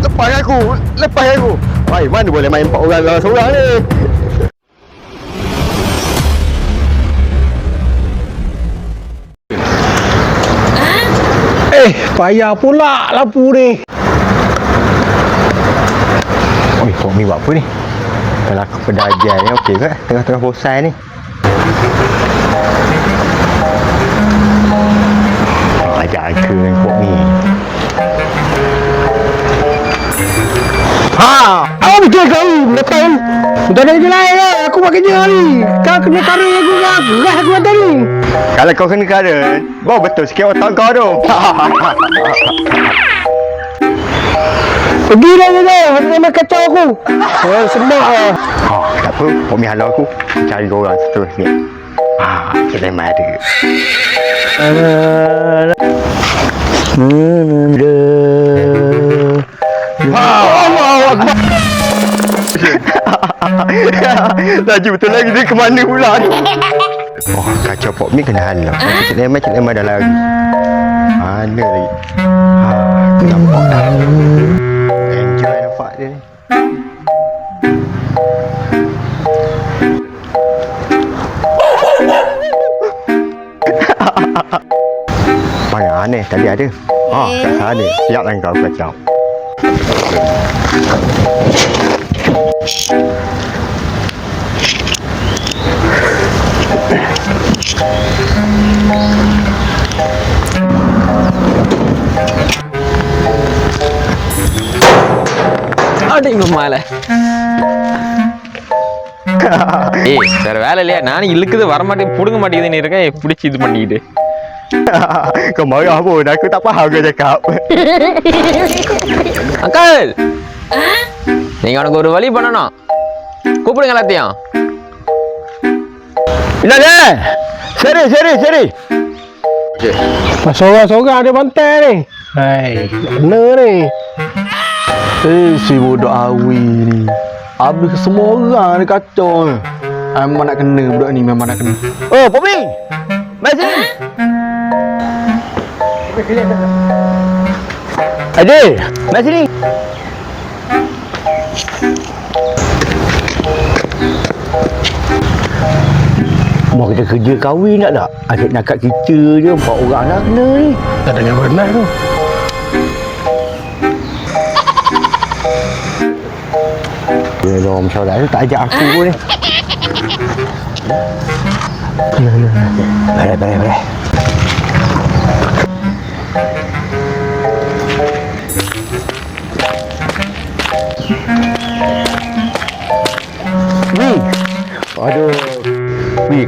Lepas aku. Lepas aku. Wai, mana boleh main 4 orang lawan seorang ni? Payah pula lampu ni. Oi, Tok Mi buat apa ni? Kalau aku pedajal ni okey ke? Tengah-tengah bosan ni. Jaga dengan Tok Mi. Apa betul kau? Betul. Tak ada je lain lah. Aku buat kerja ni. Kau kena kara aku ke? Gerak aku hantar ni. Kalau kau kena current, baru betul sikit otak kau tu. Pergi dah je kau. Ada nama kacau aku. Semak lah. Tak apa. Tok Mi halau aku. Cari korang seterus ni. Kita memang ada. Allah Akbar. Laju betul lagi dia ke mana pula tu? Oh, kacau Pok Mi kena halau. Cik Lemah dah lari. Mana lagi? Aku nampak dah. Enjoy nampak dia ni. Mana aneh tadi ada. Kat sana. Siap lah kau kacau. அடிங்க மேல வேற வேலை இல்லையா? நானும் இழுக்குது வரமாட்டேன் புடுங்க மாட்டேங்குதுன்னு இருக்கேன். பிடிச்சி இது பண்ணிக்கிட்டு Kau marah pun aku tak faham kau cakap. Uncle நீங்க உனக்கு ஒரு வழி பண்ணணும். கூப்பிடுங்க எல்லாத்தையும். Indah Seri. Seorang-seorang ada bantai ni. Hai, benar ni. Si bodoh Awi ni. Habis semua orang ni kacau ni. Memang nak kena budak ni, memang nak kena. Oh, Pok Mi. Mari sini. Adik, mari sini. Mau kita kerja kahwin tak? Asyik nak kat kita je, 4 orang dah kena ni. Tak dengar benar tu. Dia dong saudara tu tak ajak aku pun ni. Baik. Aduh.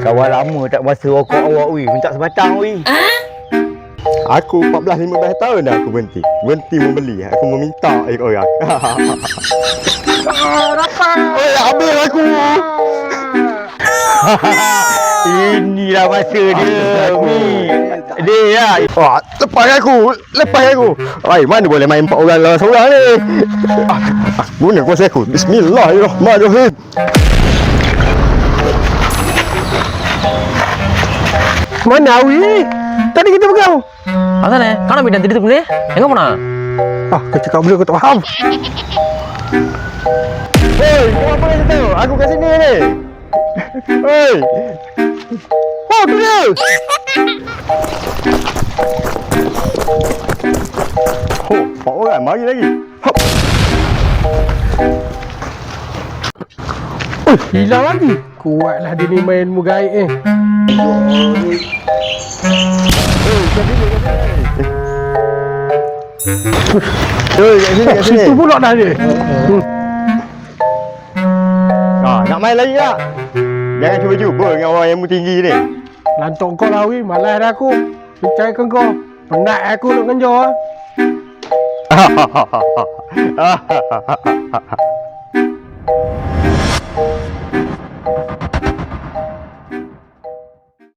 Kawan lama tak masa rokok awak minta sebatang Aku 14-15 tahun dah aku berhenti membeli. Aku meminta orang. Oi, habis aku. Inilah masa dia. Dia ya. Lepas aku. Oi, mana boleh main 4 orang lawan seorang ni? Guna kuasa aku. Bismillahirrahmanirrahim. Mana Awi ni? Tadi kita pegang. அதானே காண போயிட்டேன் திடீர்னு. எங்க போனா? Kau cakap benda aku tak faham. Hei, kau apa yang tahu? Aku kat sini ni. Hei. Oh, tu dia. Oh, 4 orang mari lagi. Hop. Hilang lagi. Kuatlah dia ni main ilmu gaib ni. Kat sini. Situ pula dah dia. Nak main lagi tak? Jangan cuba-cuba dengan orang yang tinggi ni. Lantok kau lah Awi. Malas dah aku. Percayakan kau. Penat aku nak kenjor.